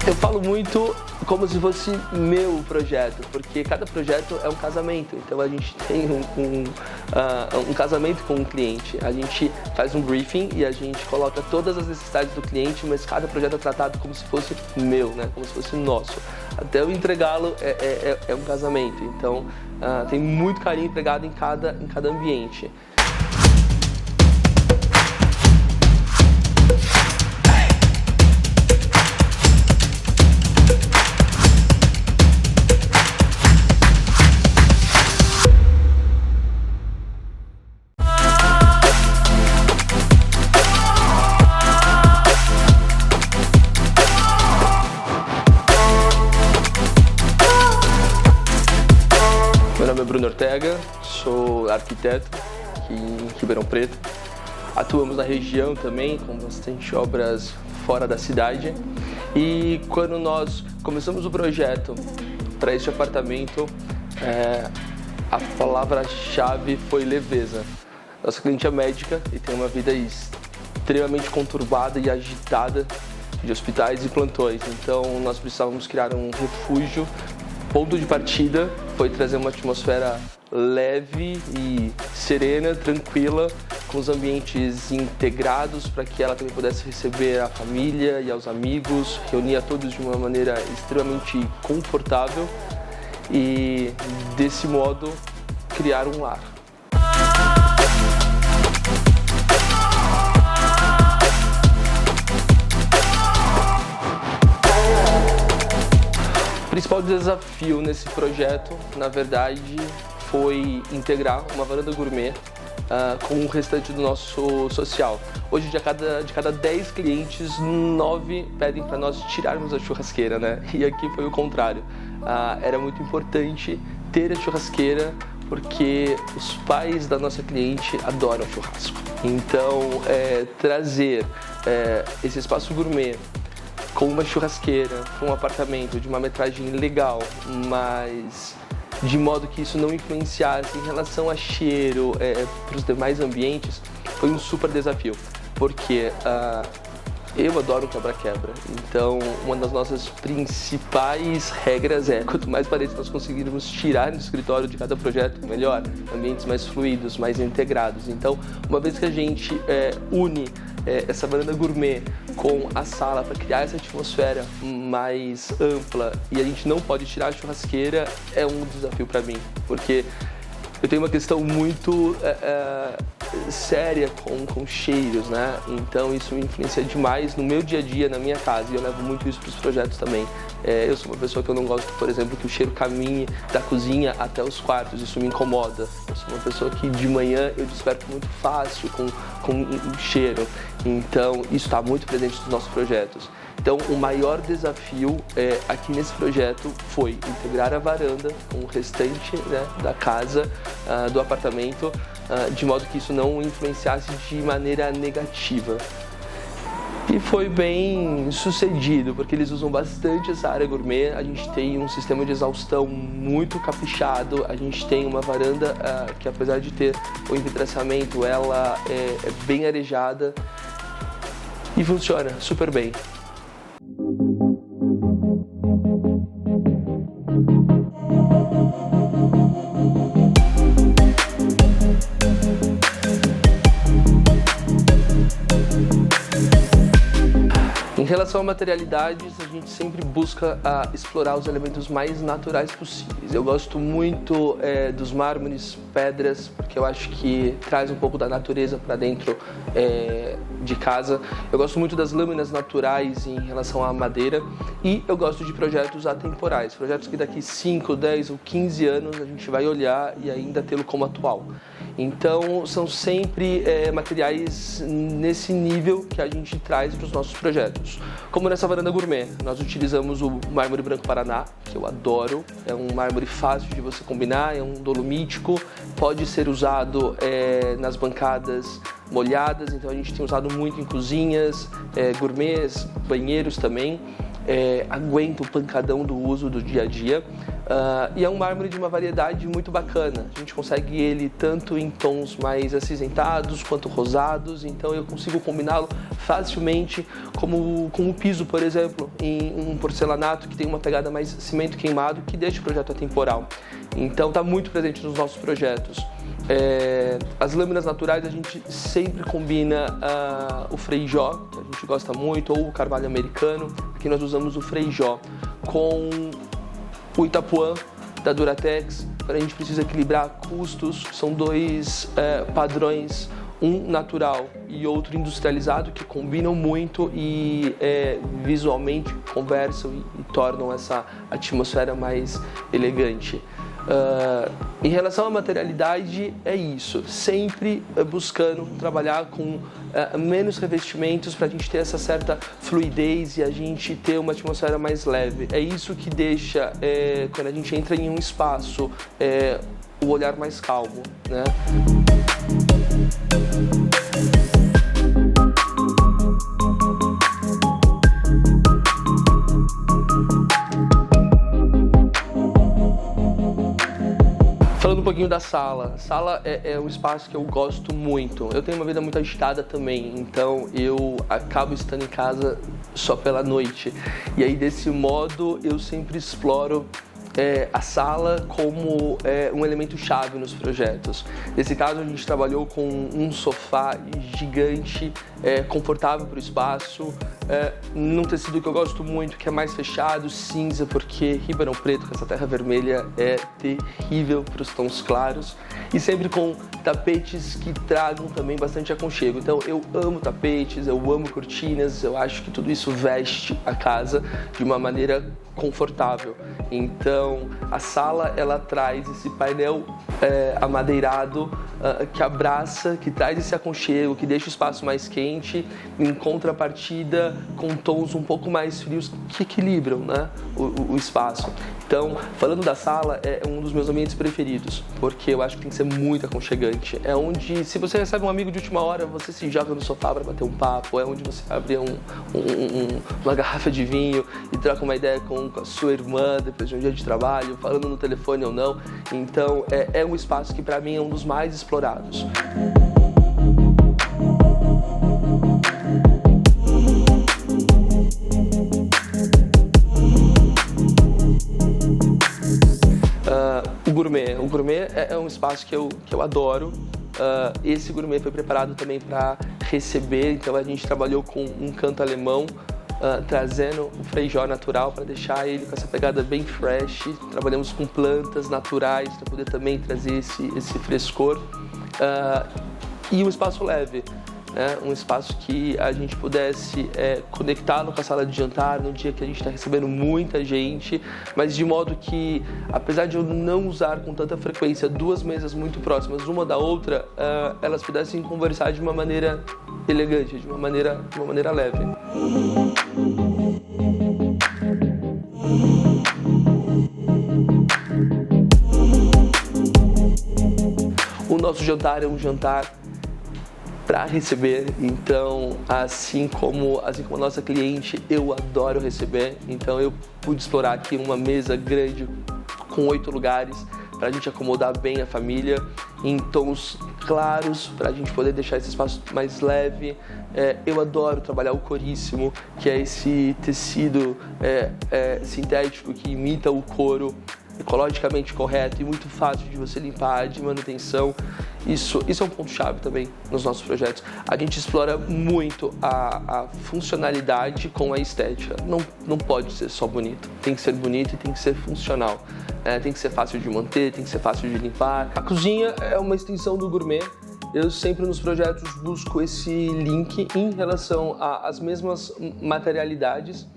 Eu falo muito como se fosse meu projeto, porque cada projeto é um casamento, então a gente tem um casamento com o cliente. A gente faz um briefing e a gente coloca todas as necessidades do cliente, mas cada projeto é tratado como se fosse meu, né? Como se fosse nosso. Até eu entregá-lo é um casamento, então tem muito carinho empregado em cada ambiente. Meu nome é Bruno Ortega, sou arquiteto aqui em Ribeirão Preto. Atuamos na região também, com bastante obras fora da cidade. E quando nós começamos o projeto para este apartamento, a palavra-chave foi leveza. Nossa cliente é médica e tem uma vida extremamente conturbada e agitada de hospitais e plantões. Então nós precisávamos criar um refúgio. Ponto de partida foi trazer uma atmosfera leve e serena, tranquila, com os ambientes integrados para que ela também pudesse receber a família e aos amigos, reunir a todos de uma maneira extremamente confortável e, desse modo, criar um lar. O principal desafio nesse projeto, na verdade, foi integrar uma varanda gourmet com o restante do nosso social. Hoje, de cada 10 clientes, 9 pedem para nós tirarmos a churrasqueira, né? E aqui foi o contrário. Era muito importante ter a churrasqueira porque os pais da nossa cliente adoram churrasco. Então, trazer esse espaço gourmet com uma churrasqueira, com um apartamento de uma metragem legal, mas de modo que isso não influenciasse em relação a cheiro para os demais ambientes, foi um super desafio, porque eu adoro quebra-quebra, então uma das nossas principais regras quanto mais paredes nós conseguirmos tirar do escritório de cada projeto, melhor, ambientes mais fluidos, mais integrados. Então, uma vez que a gente une essa varanda gourmet com a sala para criar essa atmosfera mais ampla e a gente não pode tirar a churrasqueira, é um desafio para mim, porque eu tenho uma questão muito séria com cheiros, né? Então isso me influencia demais no meu dia a dia, na minha casa, e eu levo muito isso para os projetos também. Eu sou uma pessoa que eu não gosto, por exemplo, que o cheiro caminhe da cozinha até os quartos, isso me incomoda. Eu sou uma pessoa que de manhã eu desperto muito fácil com um cheiro, então isso está muito presente nos nossos projetos. Então, o maior desafio aqui nesse projeto foi integrar a varanda com o restante, né, da casa, do apartamento, de modo que isso não influenciasse de maneira negativa. E foi bem sucedido, porque eles usam bastante essa área gourmet. A gente tem um sistema de exaustão muito caprichado, a gente tem uma varanda que, apesar de ter o envidraçamento, ela é bem arejada e funciona super bem. Em relação a materialidades, a gente sempre busca explorar os elementos mais naturais possíveis. Eu gosto muito dos mármores, pedras, porque eu acho que traz um pouco da natureza para dentro de casa. Eu gosto muito das lâminas naturais em relação à madeira e eu gosto de projetos atemporais, projetos que daqui 5, 10 ou 15 anos a gente vai olhar e ainda tê-lo como atual. Então, são sempre materiais nesse nível que a gente traz para os nossos projetos. Como nessa varanda gourmet, nós utilizamos o mármore branco Paraná, que eu adoro. É um mármore fácil de você combinar, é um dolomítico, pode ser usado nas bancadas molhadas, então a gente tem usado muito em cozinhas, gourmets, banheiros também. Aguenta o pancadão do uso do dia a dia. E é um mármore de uma variedade muito bacana. A gente consegue ele tanto em tons mais acinzentados quanto rosados, então eu consigo combiná-lo facilmente com o piso, por exemplo, em um porcelanato que tem uma pegada mais cimento queimado, que deixa o projeto atemporal. Então está muito presente nos nossos projetos. As lâminas naturais a gente sempre combina o Frejó, que a gente gosta muito, ou o carvalho americano. Aqui nós usamos o Frejó com o Itapuã da Duratex. A gente precisa equilibrar custos, são dois padrões, um natural e outro industrializado, que combinam muito e visualmente conversam e tornam essa atmosfera mais elegante. Em relação à materialidade, é isso, sempre buscando trabalhar com menos revestimentos para a gente ter essa certa fluidez e a gente ter uma atmosfera mais leve. É isso que deixa, quando a gente entra em um espaço, o olhar mais calmo, né? Falando um pouquinho da sala. A sala é um espaço que eu gosto muito. Eu tenho uma vida muito agitada também, então eu acabo estando em casa só pela noite. E aí, desse modo, eu sempre exploro a sala como um elemento chave nos projetos. Nesse caso, a gente trabalhou com um sofá gigante, confortável para o espaço, num tecido que eu gosto muito, que é mais fechado, cinza, porque Ribeirão Preto, com essa terra vermelha, é terrível para os tons claros, e sempre com tapetes que tragam também bastante aconchego. Então eu amo tapetes, eu amo cortinas, eu acho que tudo isso veste a casa de uma maneira confortável. Então a sala, ela traz esse painel amadeirado que abraça, que traz esse aconchego, que deixa o espaço mais quente, em contrapartida com tons um pouco mais frios que equilibram, né, o espaço. Então, falando da sala, é um dos meus ambientes preferidos, porque eu acho que tem que ser muito aconchegante. É onde, se você recebe um amigo de última hora, você se joga no sofá para bater um papo, é onde você abre uma garrafa de vinho e troca uma ideia com a sua irmã depois de um dia de trabalho, falando no telefone ou não. Então, é um espaço que para mim é um dos mais explorados. O gourmet é um espaço que eu adoro. Esse gourmet foi preparado também para receber, então a gente trabalhou com um canto alemão, trazendo o Frejó natural para deixar ele com essa pegada bem fresh. Trabalhamos com plantas naturais para poder também trazer esse frescor. E um espaço leve, né? Um espaço que a gente pudesse conectá-lo com a sala de jantar no dia que a gente está recebendo muita gente, mas de modo que, apesar de eu não usar com tanta frequência duas mesas muito próximas uma da outra, elas pudessem conversar de uma maneira elegante, de uma maneira leve. O nosso jantar é um jantar para receber, então assim como a nossa cliente, eu adoro receber, então eu pude explorar aqui uma mesa grande com 8 lugares para a gente acomodar bem a família, em tons claros, para a gente poder deixar esse espaço mais leve. Eu adoro trabalhar o coríssimo, que é esse tecido sintético que imita o couro, ecologicamente correto e muito fácil de você limpar, de manutenção. Isso é um ponto-chave também nos nossos projetos. A gente explora muito a funcionalidade com a estética. Não pode ser só bonito, tem que ser bonito e tem que ser funcional. Tem que ser fácil de manter, tem que ser fácil de limpar. A cozinha é uma extensão do gourmet. Eu sempre nos projetos busco esse link em relação às mesmas materialidades,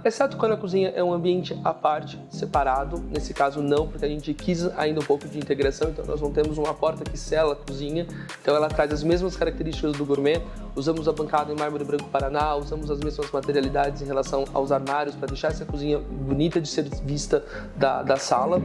exceto quando a cozinha é um ambiente à parte, separado. Nesse caso não, porque a gente quis ainda um pouco de integração, então nós não temos uma porta que sela a cozinha, então ela traz as mesmas características do gourmet. Usamos a bancada em mármore branco Paraná, usamos as mesmas materialidades em relação aos armários para deixar essa cozinha bonita de ser vista da sala.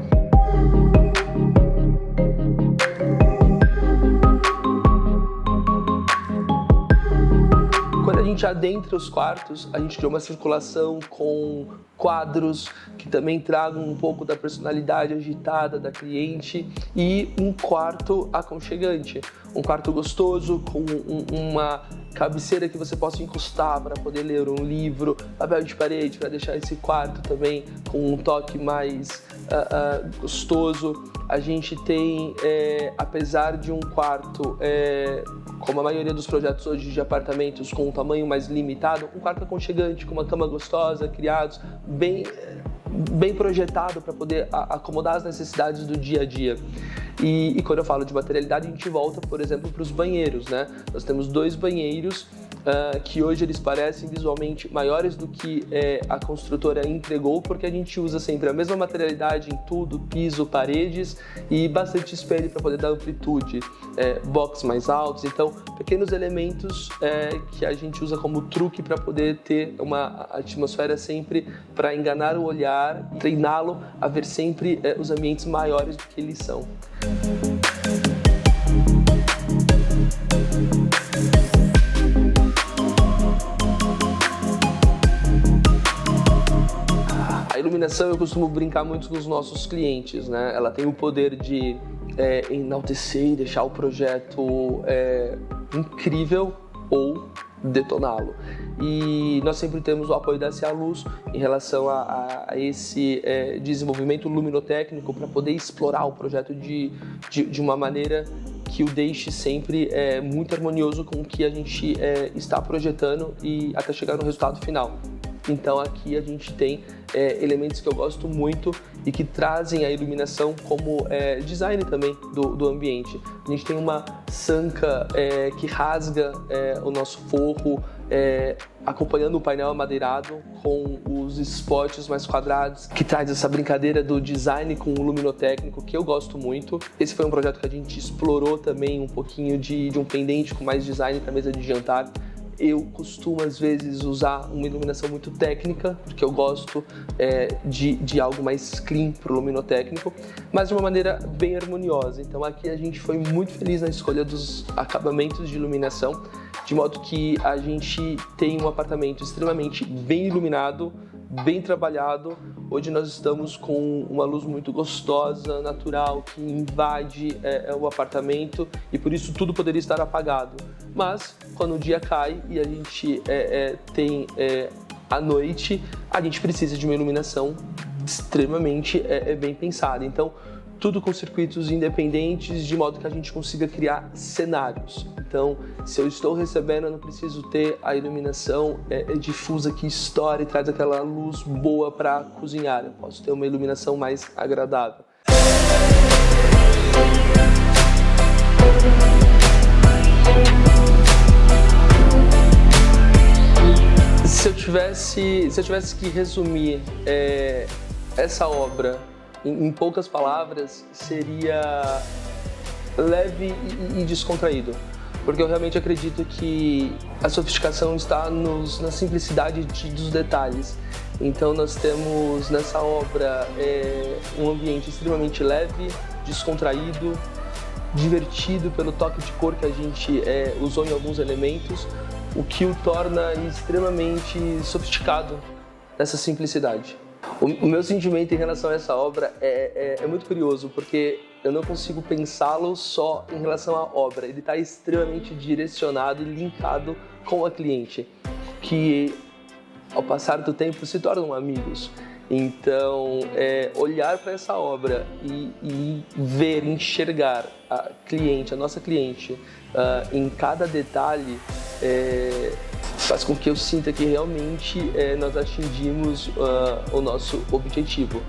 Quando a gente adentra os quartos, a gente criou uma circulação com quadros que também tragam um pouco da personalidade agitada da cliente e um quarto aconchegante, um quarto gostoso com uma cabeceira que você possa encostar para poder ler um livro, papel de parede para deixar esse quarto também com um toque mais gostoso. A gente tem, apesar de um quarto, como a maioria dos projetos hoje de apartamentos com um tamanho mais limitado, um quarto aconchegante, com uma cama gostosa, criados, bem projetado para poder acomodar as necessidades do dia a dia. E quando eu falo de materialidade, a gente volta, por exemplo, para os banheiros, né? Nós temos 2 banheiros que hoje eles parecem visualmente maiores do que a construtora entregou, porque a gente usa sempre a mesma materialidade em tudo, piso, paredes e bastante espelho para poder dar amplitude, box mais altos, então pequenos elementos que a gente usa como truque para poder ter uma atmosfera sempre para enganar o olhar, treiná-lo a ver sempre os ambientes maiores do que eles são. A iluminação, eu costumo brincar muito com os nossos clientes, né? Ela tem o poder de enaltecer e deixar o projeto incrível ou detoná-lo. E nós sempre temos o apoio da SA Luz em relação a esse desenvolvimento luminotécnico para poder explorar o projeto de uma maneira que o deixe sempre muito harmonioso com o que a gente está projetando e até chegar no resultado final. Então aqui a gente tem elementos que eu gosto muito e que trazem a iluminação como design também do ambiente. A gente tem uma sanca que rasga o nosso forro, acompanhando o painel amadeirado com os spots mais quadrados, que traz essa brincadeira do design com o luminotécnico, que eu gosto muito. Esse foi um projeto que a gente explorou também um pouquinho de um pendente com mais design para mesa de jantar. Eu costumo, às vezes, usar uma iluminação muito técnica, porque eu gosto de algo mais clean para o luminotécnico, mas de uma maneira bem harmoniosa. Então aqui a gente foi muito feliz na escolha dos acabamentos de iluminação, de modo que a gente tem um apartamento extremamente bem iluminado, bem trabalhado. Hoje nós estamos com uma luz muito gostosa, natural, que invade o apartamento e por isso tudo poderia estar apagado. Mas quando o dia cai e a gente tem a noite, a gente precisa de uma iluminação extremamente bem pensada. Então, tudo com circuitos independentes, de modo que a gente consiga criar cenários. Então, se eu estou recebendo, eu não preciso ter a iluminação difusa que estoura e traz aquela luz boa para cozinhar. Eu posso ter uma iluminação mais agradável. Se eu tivesse que resumir essa obra em poucas palavras, seria leve e descontraído, porque eu realmente acredito que a sofisticação está na simplicidade dos detalhes. Então nós temos nessa obra um ambiente extremamente leve, descontraído, divertido pelo toque de cor que a gente usou em alguns elementos, o que o torna extremamente sofisticado nessa simplicidade. O meu sentimento em relação a essa obra é muito curioso, porque eu não consigo pensá-lo só em relação à obra. Ele está extremamente direcionado e linkado com a cliente, que ao passar do tempo se tornam amigos. Então, olhar para essa obra e ver, enxergar a nossa cliente, em cada detalhe, faz com que eu sinta que realmente nós atingimos o nosso objetivo.